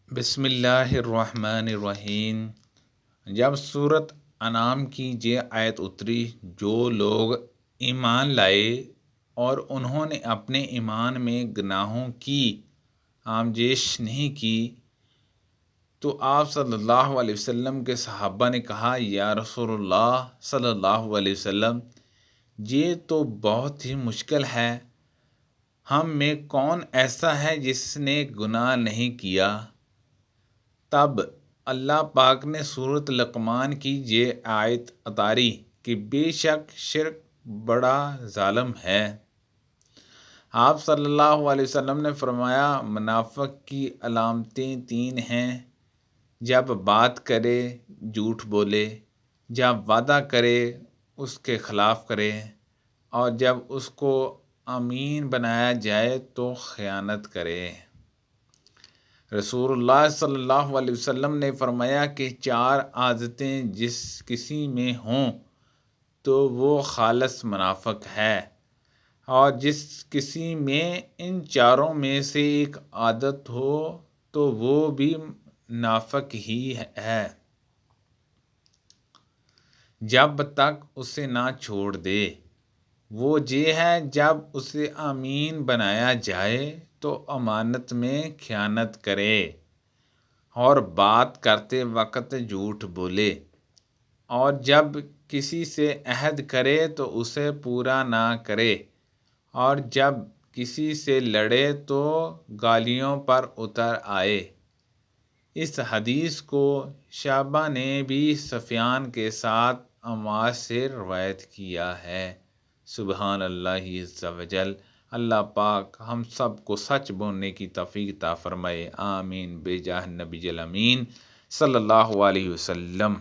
بسم اللہ الرحمن الرحیم۔ جب سورۃ انعام کی یہ آیت اتری، جو لوگ ایمان لائے اور انہوں نے اپنے ایمان میں گناہوں کی آمیزش نہیں کی، تو آپ صلی اللہ علیہ وسلم کے صحابہ نے کہا، یا رسول اللہ صلی اللہ علیہ وسلم، یہ تو بہت ہی مشکل ہے، ہم میں کون ایسا ہے جس نے گناہ نہیں کیا؟ تب اللہ پاک نے سورۃ لقمان کی یہ آیت اتاری کہ بے شک شرک بڑا ظالم ہے۔ آپ صلی اللہ علیہ وسلم نے فرمایا، منافق کی علامتیں 3 ہیں: جب بات کرے جھوٹ بولے، جب وعدہ کرے اس کے خلاف کرے، اور جب اس کو امین بنایا جائے تو خیانت کرے۔ رسول اللہ صلی اللہ علیہ وسلم نے فرمایا کہ 4 عادتیں جس کسی میں ہوں تو وہ خالص منافق ہے، اور جس کسی میں ان 4 میں سے ایک عادت ہو تو وہ بھی منافق ہی ہے، جب تک اسے نہ چھوڑ دے۔ وہ یہ ہے، جب اسے امین بنایا جائے تو امانت میں خیانت کرے، اور بات کرتے وقت جھوٹ بولے، اور جب کسی سے عہد کرے تو اسے پورا نہ کرے، اور جب کسی سے لڑے تو گالیوں پر اتر آئے۔ اس حدیث کو شعبہ نے بھی سفیان کے ساتھ عمار سے روایت کیا ہے۔ سبحان اللہ عز و جل۔ اللہ پاک ہم سب کو سچ بولنے کی توفیق عطا فرمائے، آمین، بجاہ نبی الامین صلی اللہ علیہ وسلم۔